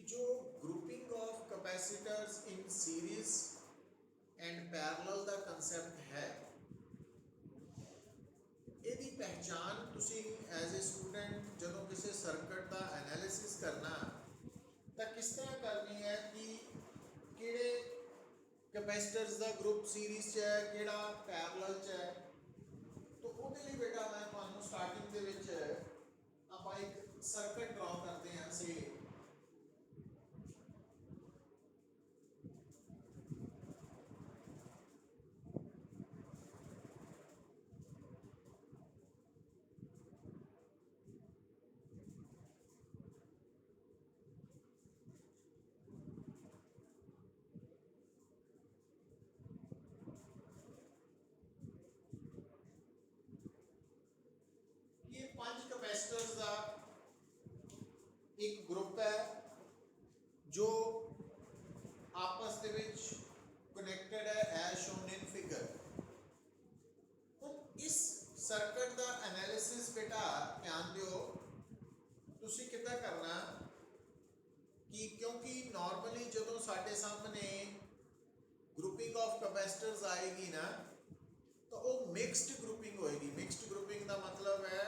जो grouping of capacitors in series and parallel the concept ਹੈ ਇਹਦੀ ਪਹਿਚਾਨ ਤੁਸੀਂ ਐਜ਼ ਅ ਸਟੂਡੈਂਟ ਜਦੋਂ ਕਿਸੇ ਸਰਕਟ ਦਾ ਐਨਾਲਿਸਿਸ ਕਰਨਾ ਤਾਂ ਕਿਸ ਤਰ੍ਹਾਂ ਕਰਨੀ ਹੈ ਕਿ ਕਿਹੜੇ ਕੈਪੈਸਿਟਰਸ ਦਾ ਗਰੁੱਪ ਸੀਰੀਜ਼ 'ਚ ਹੈ ਕਿਹੜਾ ਪੈਰਲਲ 'ਚ ਹੈ ਤਾਂ ਉਹਦੇ ਲਈ ਬੇਟਾ ਮੈਂ ਤੁਹਾਨੂੰ ਸਟਾਰਟਿੰਗ ਦੇ ਵਿੱਚ ਆਪਾਂ ਇੱਕ ਸਰਕਟ ਡਰਾ ਕਰਦੇ ਹਾਂ ਸੇ ये 5 कैपेसिटर्स का एक ग्रुप है जो आपस के विच कनेक्टेड है एज शोन इन फिगर। हम इस सर्किट का एनालिसिस बेटा ध्यान दियो तुसी कितना करना कि क्योंकि नॉर्मली जो साडे सामने ग्रुपिंग ऑफ कैपेसिटर्स आएगी ना तो वो मिक्सड ग्रुपिंग होएगी। मिक्सड ग्रुपिंग का मतलब है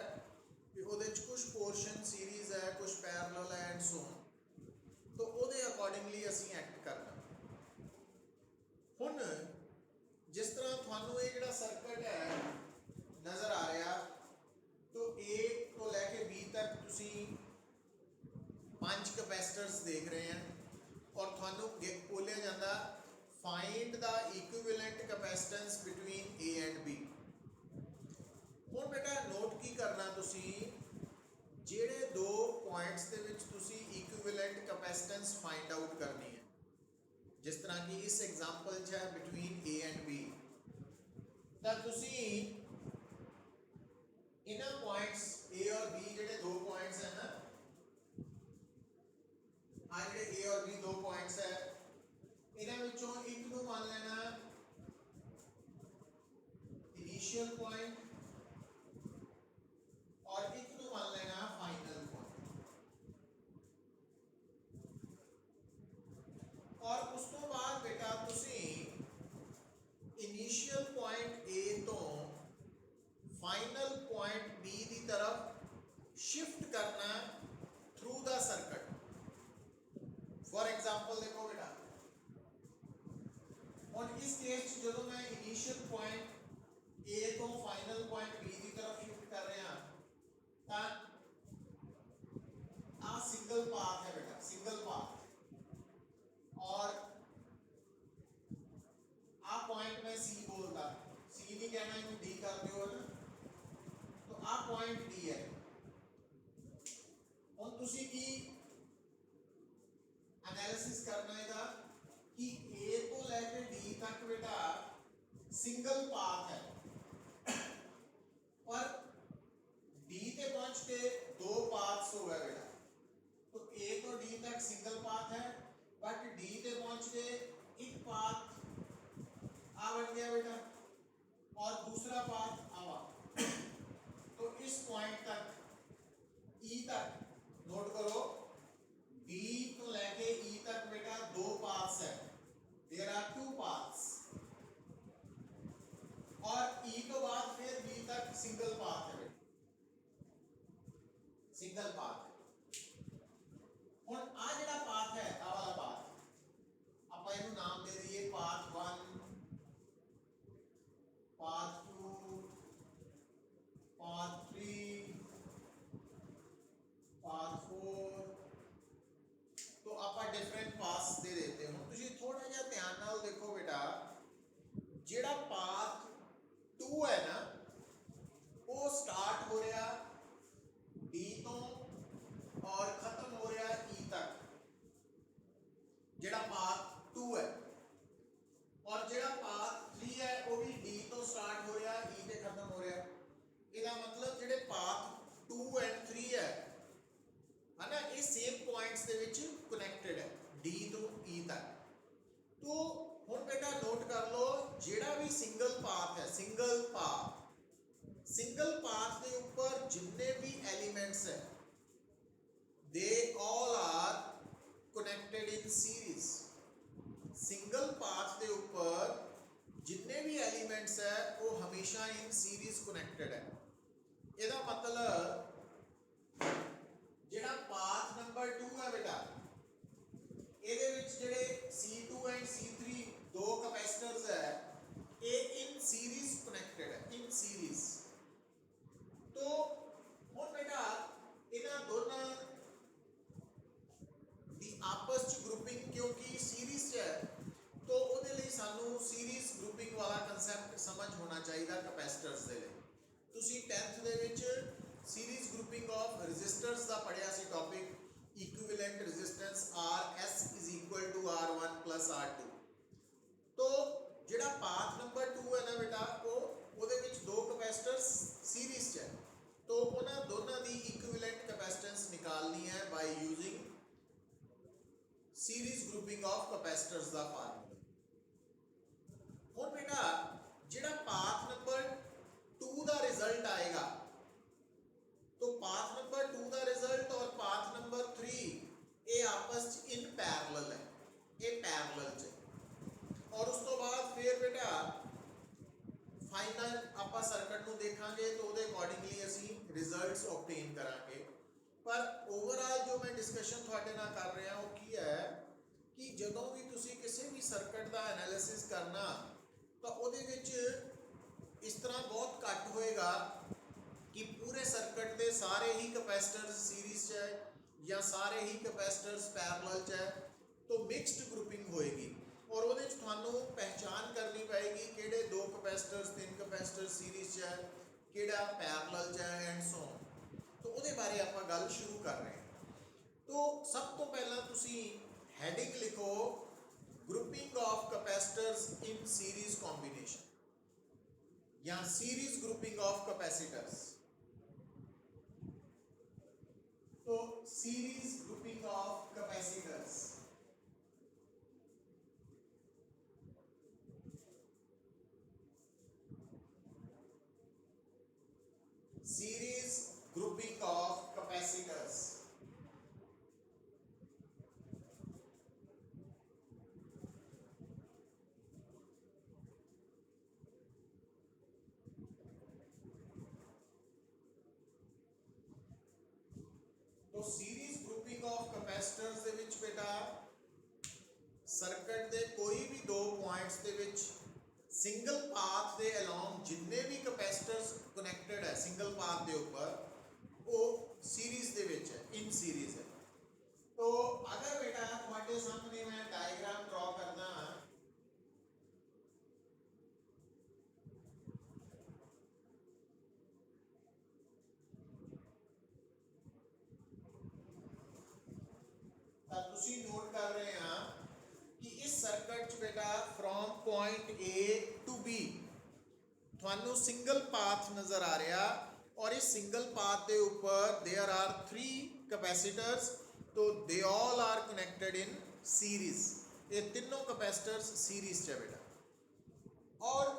कि वो कुछ पोर्शन सीरीज है कुछ पैरेलल है एंड सो तो वो अकॉर्डिंगली असी एक्ट करना। हुण जिस तरह थानू ये जिहड़ा सर्किट है नज़र आ रहा तो ए तो लैके बी तक तुसी 5 कैपेसिटर्स देख रहे हैं और थानू बोलिया जाता find the equivalent capacitance between A and B. हुण बेटा नोट की करना तुसी जेड़े दो पॉइंट्स दे विच तुसी इक्विवेलेंट कैपेसिटेंस फाइंड आउट करनी है जिस तरह की इस एग्जांपल च है बिटवीन ए एंड बी तां तुसी इन्हां पॉइंट्स ए और बी जेड़े दो पॉइंट्स है ना आ जेड़े ए और बी दो पॉइंट्स है इन्हां विचों एक नूं मान लेना इनिशियल पॉइंट और एक नूं मान लेना फाइनल पॉइंट। और उस तो बाद बेटा तुसी इनिशियल पॉइंट ए तो फाइनल पॉइंट बी की तरफ शिफ्ट करना through the circuit. For example देखो बेटा और इस केस जो मैं इनिशियल पॉइंट ए तो फाइनल पॉइंट बी की तरफ शिफ्ट कर रहा तो आ सिंगल पाथ है बेटा सिंगल पाथ और आ पॉइंट में सी बोलता सी नहीं कहना इन्हें डी कर दो ना तो आ पॉइंट डी है। और तुसी की एनालिसिस करना है कि ए तो लेके डी तक बेटा सिंगल पाथ है पर डी ते पहुंच के दो पाथ्स हो गए बेटा तो ए तो डी तक सिंगल पाथ है बट डी ते पहुंच के एक पाथ आ बन गया बेटा और दूसरा पाथ आवा तो इस पॉइंट तक ई तक नोट करो बी तो लेके ई तक बेटा दो पाथ्स है देयर आर टू पाथ्स और ई तो बाद फिर बी तक सिंगल पाथ है सिंगल पाथ। हुण आ जिहड़ा पाथ है आ वाला पाथ आपां इहनूं नाम दे दईए पाथ 1 पाथ 2 पाथ 3 पाथ 4 तो आप डिफरेंट पाथ्स दे देते हो। तुझे थोड़ा जिहा ध्यान नाल देखो बेटा जेड़ा पाथ 2 है ना वो स्टार्ट हो रहा डी तो और खत्म हो रहा ई तक जेड़ा पाथ 2 है और जेड़ा पाथ 3 है वो भी डी तो स्टार्ट हो रहा ई ते खत्म हो रहा। इसका मतलब जेड़े पाथ 2 एंड 3 है ना ये सेम पॉइंट्स दे विच कनेक्टेड है डी तो ई तक। तो हुण बेटा नोट कर लो जेड़ा भी सिंगल पाथ है सिंगल पाथ के ऊपर जितने भी एलिमेंट्स है दे ऑल आर मतलब ਜਿਹੜਾ ਪਾਥ ਨੰਬਰ 2 ਹੈ ਬੇਟਾ, ਇਹਦੇ ਵਿੱਚ ਜਿਹੜੇ C2 ਐਂਡ C3 ਦੋ ਕਪੈਸਿਟਰਸ ਹੈ, ਇਹ ਇਨ ਸੀਰੀਜ਼ ਕਨੈਕਟਡ ਹੈ, ਇਨ ਸੀਰੀਜ਼। तो ਹੁਣ ਬੇਟਾ ਇਹਨਾਂ ਦੋਨਾਂ ਦੀ ਆਪਸ ਚ ਗਰੁੱਪਿੰਗ ਕਿਉਂਕਿ ਸੀਰੀਜ਼ ਚ ਹੈ, तो ਉਹਦੇ ਲਈ ਸਾਨੂੰ ਸੀਰੀਜ਼ ਗਰੁੱਪਿੰਗ ਵਾਲਾ ਕਨਸੈਪਟ ਸਮਝ ਹੋਣਾ ਚਾਹੀਦਾ ਕਪੈਸਿਟਰਸ ਦੇ ਲਈ। ਤੁਸੀਂ 10th ਦੇ ਵਿੱਚ ਸੀਰੀਜ਼ ਗਰੁੱਪਿੰਗ ਆਫ ਰੈਜ਼ਿਸਟਰਸ ਦਾ ਪੜਿਆ ਸੀ topic, equivalent resistance RS = R1 + R2। तो ਜਿਹੜਾ ਪਾਥ ਨੰਬਰ 2 ਹੈ ਨਾ ਬੇਟਾ, ਉਹਦੇ ਵਿੱਚ ਦੋ ਕਪੈਸਿਟਰਸ ਸੀਰੀਜ਼ ਚ ਹੈ, तो ਉਹਨਾਂ ਦੋਨਾਂ ਦੀ ਇਕੁਇਵਲੈਂਟ ਕਪੈਸਿਟੈਂਸ ਨਿਕਾਲਣੀ ਹੈ by using series grouping of capacitors ਦਾ ਫਾਰਮੂਲਾ। ਹੁਣ ਬੇਟਾ ਜਿਹੜਾ ਪਾਥ ਨੰਬਰ 2 ਦਾ ਰਿਜ਼ਲਟ ਆਏਗਾ, तो पाथ नंबर 2 ਦਾ ਰਿਜ਼ਲਟ और पाथ नंबर 3 ਇਹ ਆਪਸ ਚ ਇਨ ਪੈਰਲਲ ਹੈ, ਇਹ ਪੈਰਲਲ ਚ। और ਉਸ ਤੋਂ ਬਾਅਦ ਫਿਰ ਬੇਟਾ ਫਾਈਨਲ ਆਪਾਂ ਸਰਕਟ ਨੂੰ ਦੇਖਾਂਗੇ, तो ਉਹਦੇ ਅਕੋਰਡਿੰਗਲੀ ਅਸੀਂ ਰਿਜ਼ਲਟਸ ਆਬਟੇਨ ਕਰਾਂਗੇ। पर ओवरऑल जो मैं डिस्कशन ਤੁਹਾਡੇ ਨਾਲ ਕਰ ਰਿਹਾ ਉਹ ਕੀ ਹੈ ਕਿ ਜਦੋਂ ਵੀ ਤੁਸੀਂ ਕਿਸੇ ਵੀ ਸਰਕਟ ਦਾ ਐਨਾਲਿਸਿਸ ਕਰਨਾ, ਤਾਂ ਉਹਦੇ ਵਿੱਚ ਇਸ ਤਰ੍ਹਾਂ ਬਹੁਤ ਘੱਟ ਹੋਏਗਾ ਕਿ ਪੂਰੇ ਸਰਕਟ ਦੇ ਸਾਰੇ ਹੀ ਕਪੈਸਿਟਰਸ ਸੀਰੀਜ਼ 'ਚ ਹੈ ਜਾਂ ਸਾਰੇ ਹੀ ਕਪੈਸਿਟਰਸ ਪੈਰਲਲ 'ਚ ਹੈ, तो ਮਿਕਸਡ ਗਰੁੱਪਿੰਗ ਹੋਏਗੀ। ਔਰ ਉਹਦੇ 'ਚ ਤੁਹਾਨੂੰ ਪਹਿਚਾਨ ਕਰਨੀ ਪਏਗੀ ਕਿਹੜੇ ਦੋ ਕਪੈਸਿਟਰਸ, ਤਿੰਨ ਕਪੈਸਿਟਰ ਸੀਰੀਜ਼ 'ਚ ਹੈ, ਕਿਹੜਾ ਪੈਰਲਲ 'ਚ ਹੈ ਐਂਡ ਸੋ ਔਨ। तो ਉਹਦੇ ਬਾਰੇ ਆਪਾਂ ਗੱਲ ਸ਼ੁਰੂ ਕਰ ਰਹੇ ਹਾਂ। तो ਸਭ ਤੋਂ ਪਹਿਲਾਂ ਤੁਸੀਂ ਹੈਡਿੰਗ ਲਿਖੋ, grouping of capacitors in series combination ਜਾਂ ਸੀਰੀਜ਼ ਗਰੁੱਪਿੰਗ ਆਫ ਕਪੈਸਿਟਰਸ। तो series grouping of capacitors, series grouping of capacitors. तो सीरीज ग्रुपिंग ऑफ कैपेसिटर्स ਦੇ ਵਿੱਚ ਬੇਟਾ ਸਰਕਟ ਦੇ ਕੋਈ ਵੀ ਦੋ ਪੁਆਇੰਟਸ ਦੇ ਵਿੱਚ ਸਿੰਗਲ ਪਾਥ ਦੇ ਅਲੋਂਗ ਜਿੰਨੇ ਵੀ ਕਪੈਸਿਟਰਸ ਕਨੈਕਟਡ ਹੈ ਸਿੰਗਲ ਪਾਥ ਦੇ ਉੱਪਰ, ਉਹ ਸੀਰੀਜ਼ ਦੇ ਵਿੱਚ ਹੈ, ਇਨ ਸੀਰੀਜ਼ ਹੈ। तो अगर बेटा ਤੁਹਾਡੇ ਸਾਹਮਣੇ ਮੈਂ ਡਾਇਗਰਾਮ ਡਰਾ ਕਰਦਾ ਹਾਂ, ਤਾਂ ਤੁਸੀਂ ਨੋਟ ਕਰ ਰਹੇ ਹਾਂ ਕਿ ਇਸ ਸਰਕਟ 'ਚ ਬੇਟਾ from point A to B ਤੁਹਾਨੂੰ ਸਿੰਗਲ ਪਾਥ ਨਜ਼ਰ ਆ ਰਿਹਾ, और इस सिंगल पाथ के ऊपर देयर आर 3 कैपेसिटर्स, तो they all are connected in series. ये तीनों कैपेसिटर्स सीरीज च है बेटा। और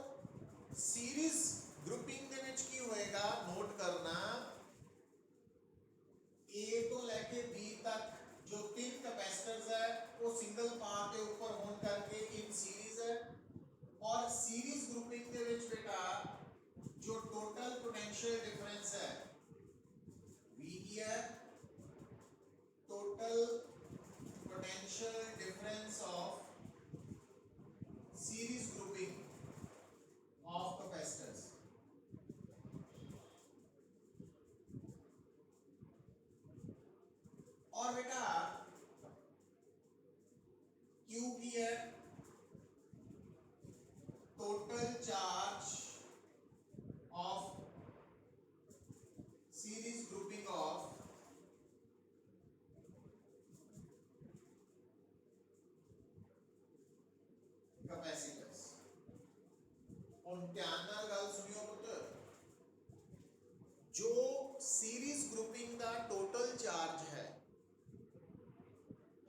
सीरीज ग्रुपिंग दे विच की होएगा, नोट करना A तो लेके B तक जो 3 कैपेसिटर्स है वो सिंगल पाथ के ऊपर होने करके इन सीरीज है। और सीरीज ग्रुपिंग दे विच बेटा जो टोटल पोटेंशियल डिफरेंस है V है, total potential difference of series grouping of capacitors. और बेटा Q भी है, total charge of series grouping of capacitors। और ध्यान नाल गल सुनियो पुत्र, जो सीरीज ग्रुपिंग का टोटल चार्ज है,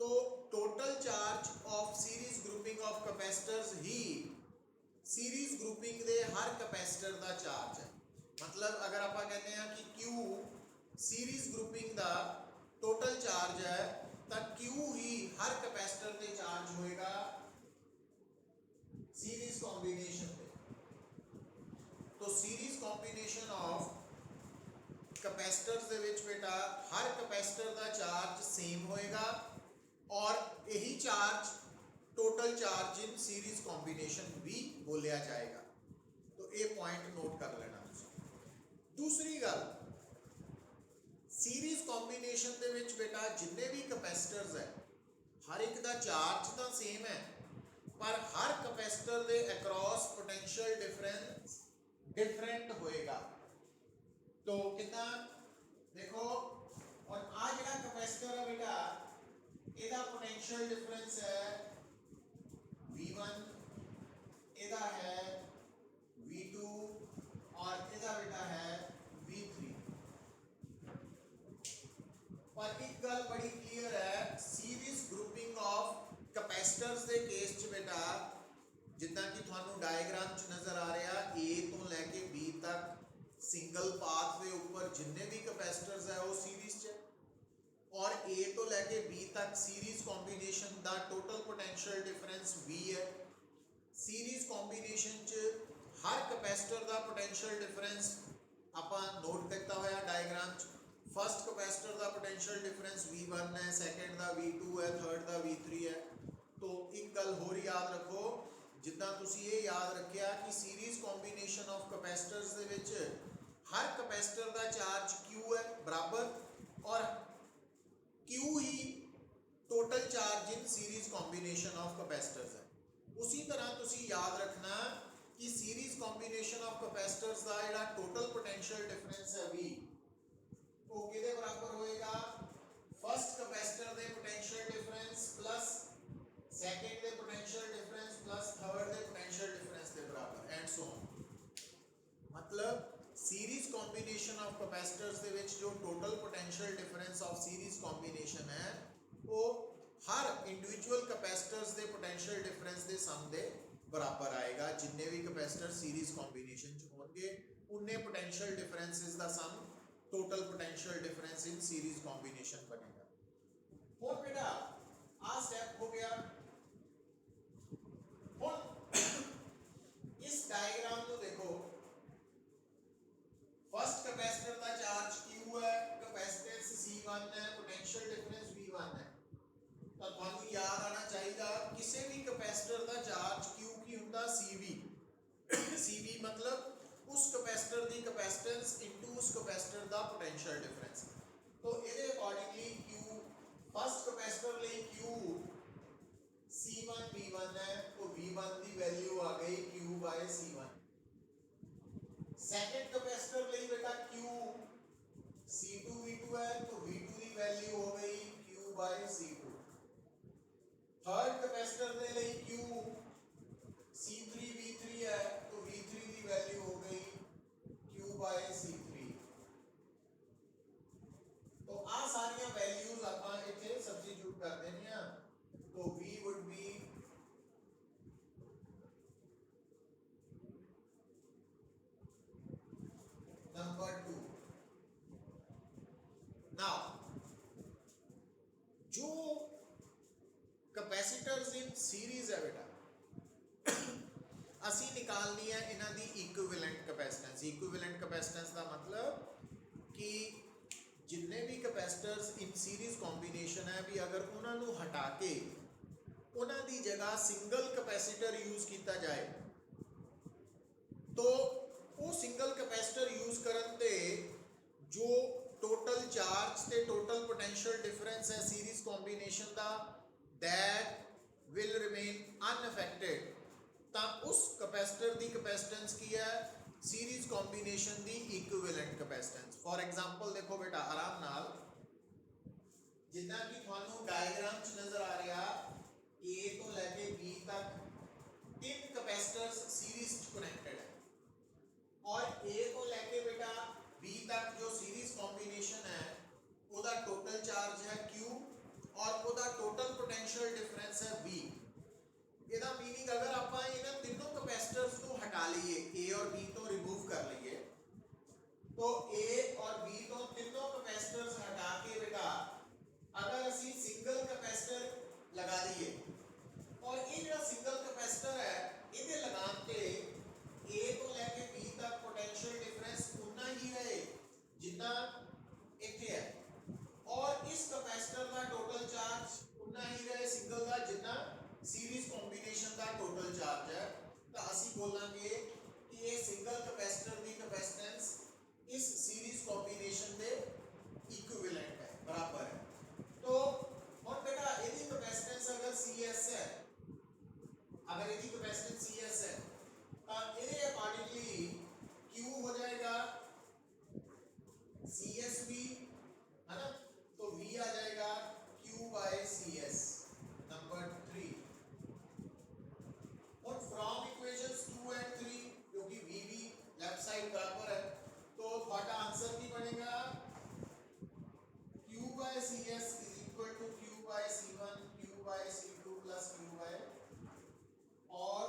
तो total charge of series grouping of capacitors he series grouping they her capacitor का चार्ज है। मतलब अगर आप कहते हैं कि Q सीरीज ग्रुपिंग का टोटल चार्ज है, तो Q ही हर कैपेसिटर पे चार्ज होएगा सीरीज कॉम्बिनेशन पे। तो सीरीज कॉम्बिनेशन ऑफ ਕਪੈਸਿਟਰਸ ਦੇ ਵਿੱਚ ਬੇਟਾ ਹਰ ਕਪੈਸਿਟਰ ਦਾ ਚਾਰਜ ਸੇਮ ਹੋਏਗਾ ਔਰ यही charge total charge in series combination भी बोलिया जाएगा। तो ये पॉइंट नोट कर लेना। दूसरी गल सीरीज कॉम्बिनेशन दे विच बेटा जिन्ने भी कैपेसिटर्स है हर एक दा चार्ज तो सेम है पर हर कैपेसिटर दे अक्रॉस पोटेंशियल डिफरेंस डिफरेंट होएगा। तो कितना देखो और आ जिहड़ा कैपेसिटर है बेटा ਇਹਦਾ पोटेंशियल डिफरेंस है V1 ਇਹਦਾ है V2 और ਇਹਦਾ बेटा है V3। पर एक गल बड़ी क्लियर है सीरीज ग्रुपिंग ऑफ कैपेसिटर्स ਦੇ ਕੇਸ ਚ बेटा ਜਿੱਦਾਂ कि ਤੁਹਾਨੂੰ डायग्राम ਚ नजर आ रहा A ਤੋਂ ਲੈ ਕੇ B तक सिंगल पाथ ਦੇ ਉੱਪਰ जिन्ने भी कैपेसिटर्स है वो सीरीज ਚ और A तो लैके B तक सीरीज कॉम्बिनेशन दा टोटल पोटेंशियल डिफरेंस V है। सीरीज कॉम्बिनेशन च हर कैपेसिटर दा पोटेंशियल डिफरेंस आपां नोट किया होया डायग्राम च। फर्स्ट कैपेसिटर दा पोटेंशियल डिफरेंस V1 है, सेकंड दा V2 है, थर्ड दा V3 है। तो एक गल होर याद रखो जिद्दां तुसीं ये याद रखिया कि सीरीज कॉम्बिनेशन ऑफ कैपेसिटर्स दे विच हर कैपेसिटर दा चार्ज Q है बराबर और Q he total charge in series combination of capacitors है। उसी तरह तुसी याद रखना कि सीरीज कॉम्बिनेशन ऑफ कैपेसिटर्स का जिहड़ा टोटल पोटेंशियल डिफरेंस है V वो किहदे बराबर होएगा फर्स्ट कैपेसिटर दे पोटेंशियल डिफरेंस प्लस सेकंड दे पोटेंशियल डिफरेंस प्लस थर्ड दे पोटेंशियल डिफरेंस के बराबर एंड सो ऑन। मतलब सीरीज कॉम्बिनेशन ऑफ कैपेसिटर्स दे विच जो total potential difference of series combination है वो हर इंडिविजुअल कैपेसिटर्स दे पोटेंशियल डिफरेंस दे सम दे बराबर आएगा। जिन्ने भी कैपेसिटर सीरीज कॉम्बिनेशन च होंगे उन्ने पोटेंशियल डिफरेंसेस दा sum total potential difference in series combination बनेगा। और बेटा आ स्टेप हो गया। इस डायग्राम को देखो फर्स्ट कैपेसिटर का चार्ज Q है, कैपेसिटेंस C1 है, पोटेंशियल डिफरेंस V1 है। तो ਤੁਹਾਨੂੰ याद आना चाहिए किसी भी कैपेसिटर का चार्ज Q की ਹੁੰਦਾ CV। CV मतलब उस कैपेसिटर की कैपेसिटेंस इनटू उस कैपेसिटर का पोटेंशियल डिफरेंस। तो ਇਹਦੇ अकॉर्डिंगली Q फर्स्ट कैपेसिटर ਲਈ Q C1 V1 है तो V1 की वैल्यू आ गई Q/C1। सेकंड कैपेसिटर ਲਈ बेटा Q C2 V2 है तो V2 की वैल्यू हो गई Q/C2। थर्ड कैपेसिटर ਦੇ ਲਈ Q C3 V3 है तो V3 की वैल्यू हो गई Q/C3। तो आ सारी वैल्यूज ਆਪਾਂ ਇੱਥੇ ਸਬਸਟੀट्यूट कर देनी है। तो V would be number 2। now जो कैपेसिटर्स इन सीरीज है बेटा असी निकालनी है इन्हां दी इक्विवेलेंट कैपेसिटेंस। इक्विवेलेंट कैपेसिटेंस का मतलब कि जिन्ने भी कैपेसिटर्स इन सीरीज कॉम्बिनेशन है भी अगर उन्होंने हटा के उन्हां दी जगह सिंगल कैपेसिटर यूज किया जाए तो वो सिंगल कैपेसिटर यूज करन ते जो टोटल चार्ज ते टोटल पोटेंशियल डिफरेंस है सीरीज कॉम्बिनेशन का दैट विल रिमेन अनअफेक्टेड। तो उस कैपेसिटर की कैपेसिटेंस की है सीरीज कॉम्बिनेशन की इक्विवेलेंट कैपेसिटेंस। फॉर एग्जांपल देखो बेटा आराम नाल जितना कि थानू डायग्राम च नजर आ रहा A तो लेके B तक तीन कैपेसिटर्स सीरीज कनेक्टेड है और A को लेके बेटा B तक जो सीरीज कॉम्बिनेशन है उसका टोटल चार्ज है Q और उसका टोटल पोटेंशियल डिफरेंस है V। ਇਹਦਾ मीनिंग अगर आप इन तीनों कैपेसिटर्स को हटा लिए A और B तो रिमूव कर लिए तो A और B तो तीनों ਅਸੀਂ ਬੋਲਾਂਗੇ ਕਿ ਇਹ ਸਿੰਗਲ ਕਪੈਸਿਟਰ ਦੀ ਕਪੈਸਿਟੈਂਸ इस सीरीज कॉम्बिनेशन ਦੇ इक्विवेलेंट है, बराबर है। तो और बेटा यदि कैपेसिटेंस अगर CS है, अगर यदि कैपेसिटेंस CS है तो ये अकॉर्डिंगली Q हो जाएगा CSV, है ना, तो V आ जाएगा Q/CS। नंबर 3 और फ्रॉम इक्वेशंस 2 एंड 3 क्योंकि VV लेफ्ट साइड बराबर है तो ਤੁਹਾਡਾ आंसर ਕੀ बनेगा Q/CS is equal to Q/C1 Q/C2 plus Q/ और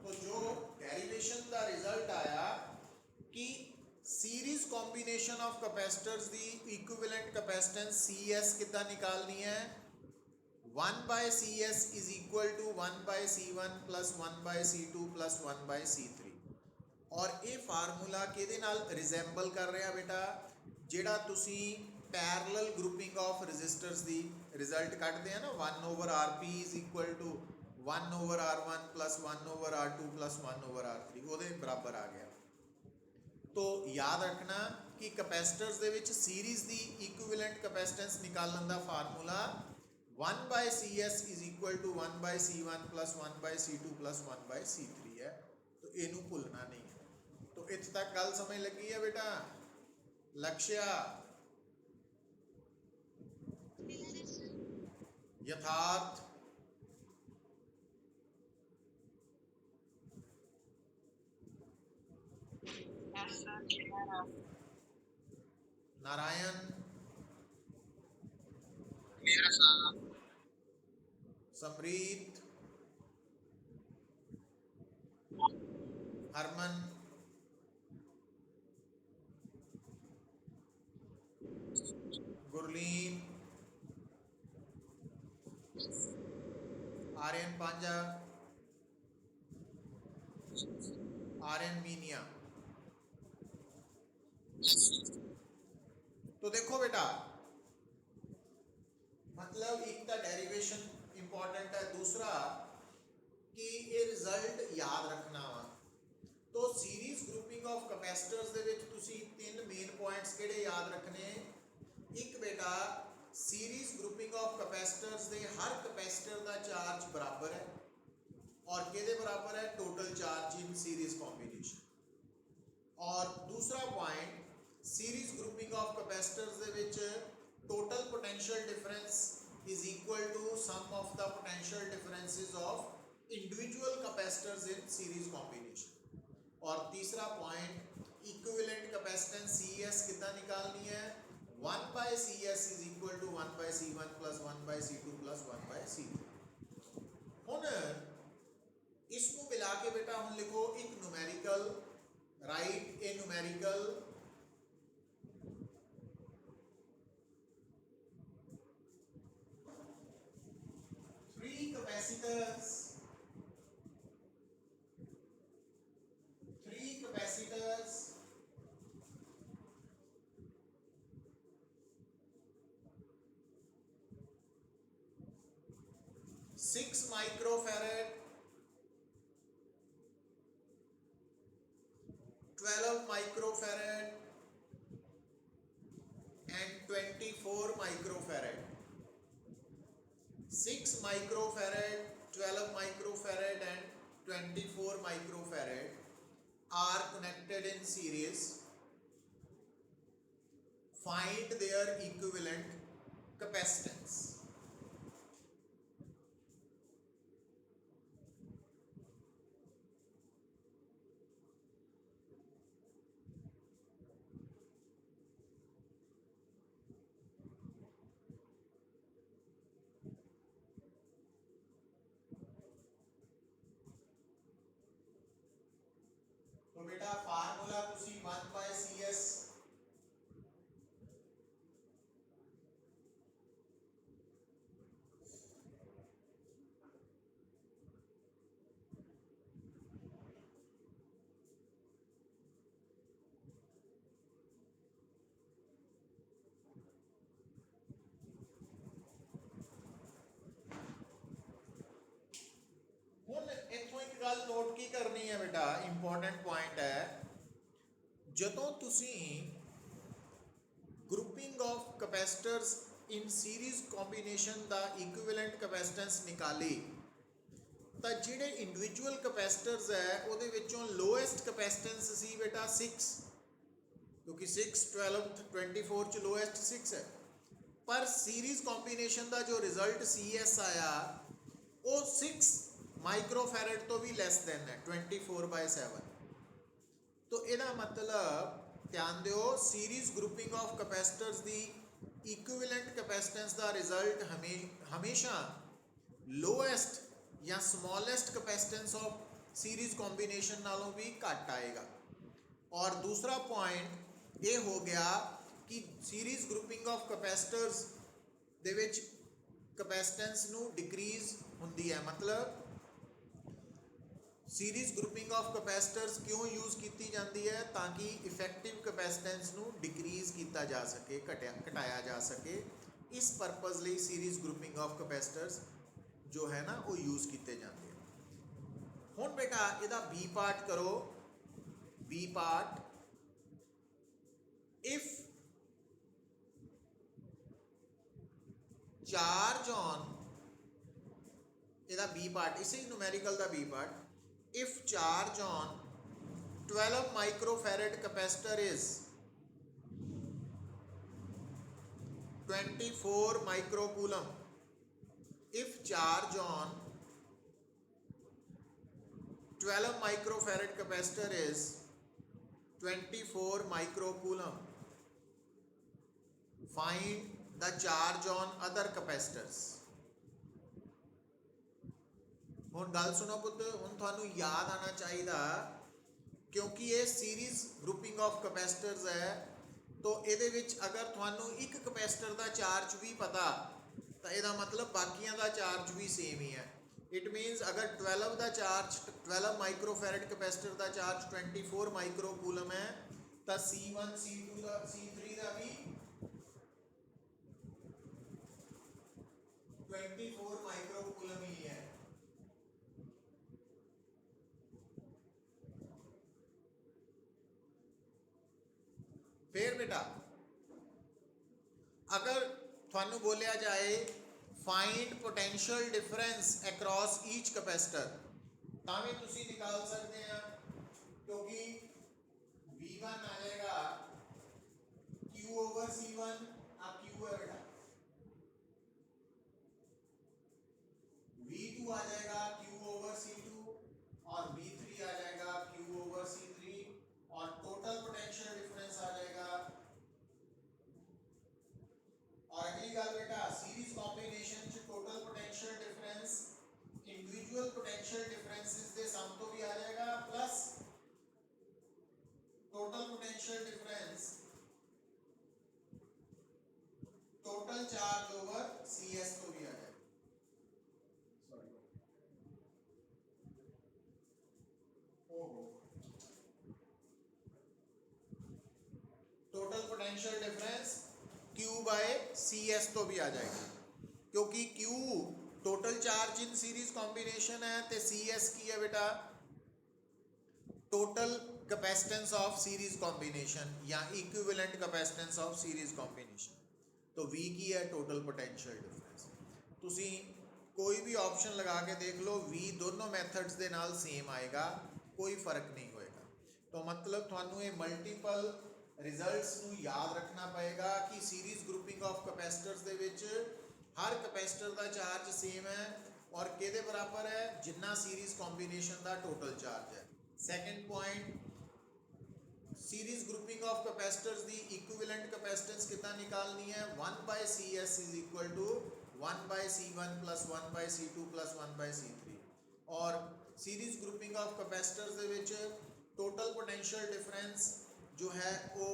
तो जो डेरिवेशन का रिजल्ट आया कि सीरीज कॉम्बिनेशन ऑफ कैपेसिटर्स दी इक्विवेलेंट कैपेसिटेंस CS कितना निकालनी है 1/CS is equal to 1/C1 plus 1/C2 plus 1/C3 और ये फार्मूला किहदे नाल रिजेंबल कर रहा बेटा जिहड़ा तुसी पैरेलल ग्रुपिंग ऑफ रजिस्टर्स दी रिजल्ट कटदे हैं ना 1/RP is equal to 1/R1 plus 1/R2 plus 1/R3 ਉਹਦੇ बराबर आ गया। तो याद रखना कि कैपेसिटर्स दे विच सीरीज दी इक्विवेलेंट कैपेसिटेंस निकालने का formula 1/CS is equal to 1/C1 plus 1/C2 plus 1/C3 है, तो इनू भूलना नहीं है। तो इत्थे तक गल समझ लगी है बेटा? लक्ष्य यथार्थ नारायण समरीत हरमन गुरलीन आर्यन पांजा आर्यन मीनिया। तो देखो बेटा मतलब एक तो डेरिवेशन इंपॉर्टेंट है, दूसरा कि ये रिजल्ट याद रखना वा। तो सीरीज ग्रुपिंग ऑफ कैपेसिटर्स दे विच तुसी तीन मेन पॉइंट्स किहड़े याद रखने। एक बेटा series grouping of capacitors they her capacitor का चार्ज बराबर है और किहदे बराबर है total charge in series combination. और दूसरा point series grouping of capacitors दे विच total potential difference is equal to sum of the potential differences of individual capacitors in series combination। और तीसरा पॉइंट इक्विवेलेंट कैपेसिटेंस CS कितना निकालनी है 1/CS is equal to 1/C1 plus 1/C2 plus 1/C3। हुण इसको मिला के बेटा हम लिखो एक numerical right A numerical three capacitors 6 microfarad 12 microfarad and 24 microfarad। 6 microfarad 12 microfarad and 24 microfarad are connected in series। Find their equivalent capacitance। तो बेटा फार्मूला तुसी 1/CS इंपॉर्टेंट पॉइंट है, ਜਦੋਂ ਤੁਸੀਂ grouping of capacitors in series combination का equivalent capacitance निकाली तो जिहड़े इंडिविजुअल कैपेसिटर्स है उहदे विचों लोएस्ट कैपेसिटेंस सी बेटा 6, क्योंकि 6 12 24 च लोएस्ट 6 है। पर सीरीज कॉम्बीनेशन का जो रिजल्ट सी एस आया वो 6 माइक्रोफैरड तो भी लैस दैन है 24/7। तो इहदा मतलब ध्यान दिओ, सीरीज ग्रुपिंग ऑफ कैपेसिटर्स की इक्विवेलेंट कैपेसिटेंस का रिजल्ट हमेशा लोएस्ट या smallest capacitance of series combination नालों भी घट आएगा। और दूसरा पॉइंट ये हो गया कि सीरीज ग्रुपिंग ऑफ कैपेसिटर्स दे विच कैपेसिटेंस नू डिक्रीज हुंदी है। मतलब सीरीज ग्रुपिंग ऑफ कैपेसिटर्स क्यों यूज़ की जाती है, ताकि इफेक्टिव कैपेसिटेंस नू डिक्रीज किया जा सके, घटाया जा सके। इस परपज़ लिए सीरीज ग्रुपिंग ऑफ कैपेसिटर्स जो है ना वो यूज़ किए जाते हैं। हुण बेटा इहदा बी पार्ट करो। B part, if charge on, इहदा बी पार्ट इसे न्यूमेरिकल का B part, if charge on 12 microfarad capacitor is 24 microcoulomb, if charge on 12 microfarad capacitor is 24 microcoulomb, find the charge on other capacitors। हुण गल सुनो पुत, हुण तुहानू याद आना चाहिए, क्योंकि ये सीरीज ग्रुपिंग ऑफ कैपेसिटर्स है, तो ये अगर तुहानू एक कैपेसिटर का चार्ज भी पता तो यदा मतलब बाकियां का चार्ज भी सेम ही है। इट मीनस अगर 12 का चार्ज 12 माइक्रोफैरड कैपेसिटर का चार्ज 24 माइक्रोकूलम है तो C1 C2 का C3 का भी 24 माइक्रोकूलम ही है। फिर बेटा अगर थानू बोलिया जाए find potential difference across each capacitor, तां भी तुसी निकाल सकते हैं, क्योंकि V1 आ जाएगा Q/C1, आप Q है बेटा, V2 आ जाएगा Q/C2 और V3 आ जाएगा Q/C3 और टोटल पोटेंशियल डिफरेंस आ जाएगा। और अगली गल बेटा, सीरीज कॉम्बिनेशन च total potential difference individual potential differences दे सम तो भी आ जाएगा, plus total potential difference total charge over CS तो भी आ जाएगा। टोटल पोटेंशियल डिफरेंस Q/CS तो भी आ जाएगा, क्योंकि Q total charge in series combination है तो CS की है बेटा total capacitance of series combination या equivalent capacitance of series combination, तो V की है टोटल पोटेंशियल डिफरेंस। तुसी कोई भी ऑप्शन लगा के देख लो, V दोनों मैथड्स दे नाल सेम आएगा, कोई फर्क नहीं होएगा। तो मतलब थानू ये मल्टीपल रिजल्ट्स नू याद रखना पएगा कि सीरीज ग्रुपिंग ऑफ कैपेसिटर्स दे विच हर कैपेसिटर का चार्ज सेम है और किहदे बराबर है, जिन्ना सीरीज कॉम्बिनेशन का टोटल चार्ज है। Second point, series grouping of capacitors दी इक्विवेलेंट कैपेसिटेंस कितना निकालनी है, 1/CS is equal to 1/C1 plus 1/C2 plus 1/C3। और सीरीज ग्रुपिंग ऑफ कैपेसिटर्स दे विच टोटल पोटेंशियल डिफरेंस जो है वो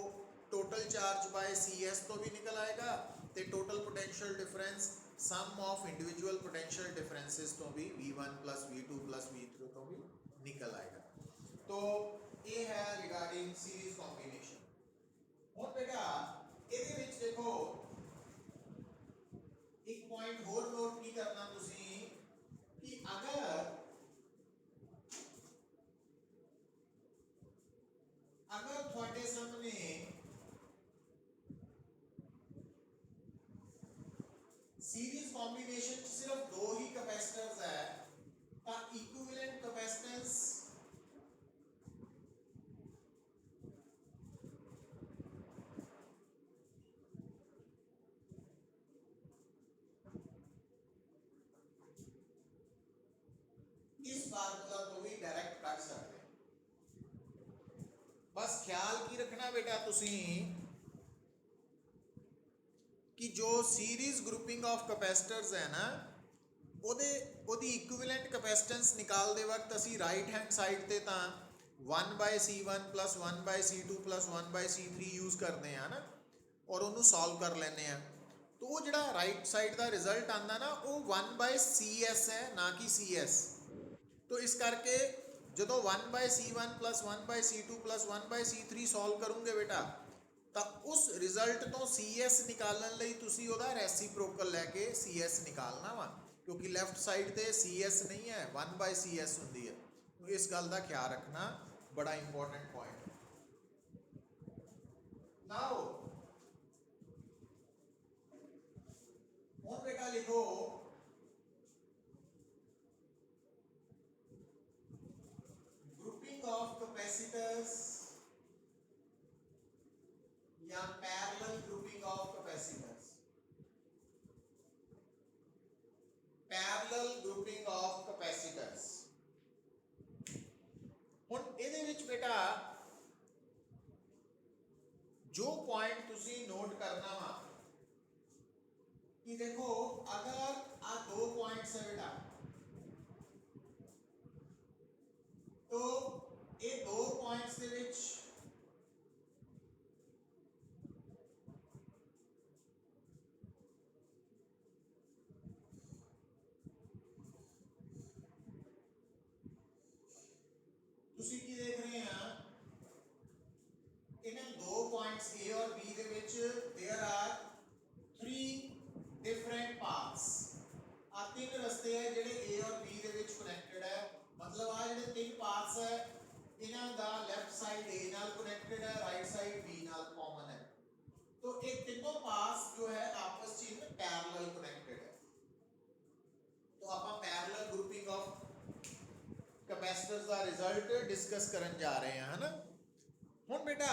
टोटल चार्ज बाय CS तो भी निकल आएगा, तो total potential difference sum of individual potential differences तो भी V1 plus V2 plus V3 तो भी निकल आएगा। तो ये है रिगार्डिंग सीरीज कॉम्बिनेशन। और बेटा ਇਹਦੇ ਵਿੱਚ देखो एक पॉइंट होर नोट की करना तुसी कि अगर ਫਾਰਮੂਲਾ ਤੋਂ ਵੀ ਡਾਇਰੈਕਟ ਕੱਢ ਸਕਦੇ ਹਾਂ। बस ख्याल की रखना बेटा तुसी कि जो सीरीज ग्रुपिंग ऑफ कैपेसिटर्स है ना ਉਹਦੀ ਇਕੁਇਵਲੈਂਟ ਕੈਪੈਸਿਟੈਂਸ ਨਿਕਾਲਦੇ ਵਕਤ ਅਸੀਂ ਰਾਈਟ ਹੈਂਡ ਸਾਈਡ ਤੇ ਤਾਂ 1/C1 + 1/C2 + 1/C3 ਯੂਜ਼ ਕਰਦੇ ਆ ਨਾ ਔਰ ਉਹਨੂੰ ਸੋਲਵ ਕਰ ਲੈਂਦੇ ਆ। तो वो ਜਿਹੜਾ ਰਾਈਟ ਸਾਈਡ ਦਾ ਰਿਜ਼ਲਟ ਆਂਦਾ ਨਾ ਉਹ 1/CS ਹੈ ਨਾ ਕਿ CS। तो इस करके ਜਦੋਂ 1/C1 + 1/C2 + 1/C3 ਸੋਲਵ ਕਰੋਗੇ ਬੇਟਾ ਤਾਂ ਉਸ ਰਿਜ਼ਲਟ ਤੋਂ CS ਨਿਕਾਲਣ ਲਈ ਤੁਸੀਂ ਉਹਦਾ ਰੈਸੀਪ੍ਰੋਕਲ ਲੈ ਕੇ CS ਨਿਕਾਲਣਾ ਵਾ ਕਿਉਂਕਿ ਲੈਫਟ ਸਾਈਡ ਤੇ CS ਨਹੀਂ ਹੈ 1/CS ਹੁੰਦੀ ਹੈ। ਇਸ ਗੱਲ ਦਾ ਖਿਆਲ ਰੱਖਣਾ ਬੜਾ ਇੰਪੋਰਟੈਂਟ ਪੁਆਇੰਟ ਹੈ। ਨਾਓ ਹੁਣ ਬੇਟਾ ਲਿਖੋ ग्रुपिंग ऑफ कैपेसिटर्स या parallel grouping of capacitors. Parallel grouping of capacitors ਹੁਣ ਇਹਦੇ ਵਿੱਚ ਬੇਟਾ जो पॉइंट तुसी नोट करना वा कि देखो अगर आ दो पॉइंट्स है बेटा तो ये दो पॉइंट्स ਦੇ ਵਿੱਚ ਤੁਸੀਂ ਕੀ ਦੇਖ ਰਹੇ ਆ ਇਹਨਾਂ ਦੋ ਪੁਆਇੰਟਸ A और B ਦੇ ਵਿੱਚ there are three different paths। ਆ ਤਿੰਨ ਰਸਤੇ ਹੈ ਜਿਹੜੇ A और B ਦੇ ਵਿੱਚ ਕਨੈਕਟਡ ਹੈ। मतलब आ ਜਿਹੜੇ ਤਿੰਨ ਪਾਥਸ ਹੈ ਇਹਨਾਂ ਦਾ ਲੈਫਟ ਸਾਈਡ A ਨਾਲ ਕਨੈਕਟਡ ਹੈ ਰਾਈਟ ਸਾਈਡ B ਨਾਲ ਕਾਮਨ ਹੈ। तो ये तीनों पाथ्स जो है आपस में पैरेलल कनेक्टेड है। तो ਆਪਾਂ parallel grouping of capacitors the result discuss ਕਰਨ ਜਾ ਰਹੇ ਹਾਂ ਹਨਾ। ਹੁਣ ਬੇਟਾ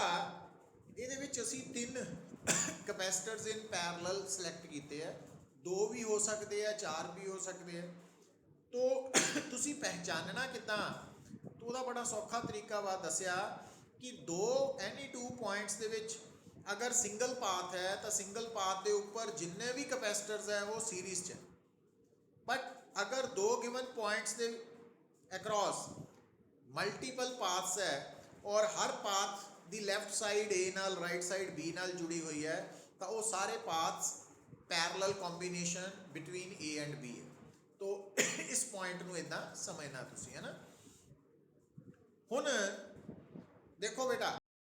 ਇਹਦੇ ਵਿੱਚ ਅਸੀਂ ਤਿੰਨ कैपेसिटर्स इन पैरेलल ਸਿਲੈਕਟ ਕੀਤੇ ਆ। ਦੋ ਵੀ ਹੋ ਸਕਦੇ ਆ ਚਾਰ ਵੀ ਹੋ ਸਕਦੇ ਆ। तो ਤੁਸੀਂ ਪਹਿਚਾਨਣਾ ਕਿੱਦਾਂ तो ਉਹਦਾ ਬੜਾ ਸੌਖਾ ਤਰੀਕਾ ਵਾ ਦੱਸਿਆ ਕਿ ਦੋ ਐਨੀ ਟੂ ਪੁਆਇੰਟਸ ਦੇ ਵਿੱਚ ਅਗਰ ਸਿੰਗਲ ਪਾਥ ਹੈ ਤਾਂ ਸਿੰਗਲ ਪਾਥ ਦੇ ਉੱਪਰ ਜਿੰਨੇ ਵੀ ਕੈਪੈਸਿਟਰਸ ਹੈ ਉਹ ਸੀਰੀਜ਼ 'ਚ। ਬਟ ਅਗਰ ਦੋ ਗਿਵਨ ਪੁਆਇੰਟਸ ਦੇ ਅਕ੍ਰੋਸ ਮਲਟੀਪਲ ਪਾਥਸ ਹੈ ਔਰ ਹਰ path the left side A ਨਾਲ ਰਾਈਟ ਸਾਈਡ B ਨਾਲ ਜੁੜੀ ਹੋਈ ਹੈ ਤਾਂ ਉਹ ਸਾਰੇ ਪਾਥਸ parallel combination between A and B ਹੈ। तो इस पॉइंट ਨੂੰ ਇਦਾਂ ਸਮਝਣਾ ਤੁਸੀਂ ਹੈ ਨਾ। ਹੁਣ ਦੇਖੋ ਬੇਟਾ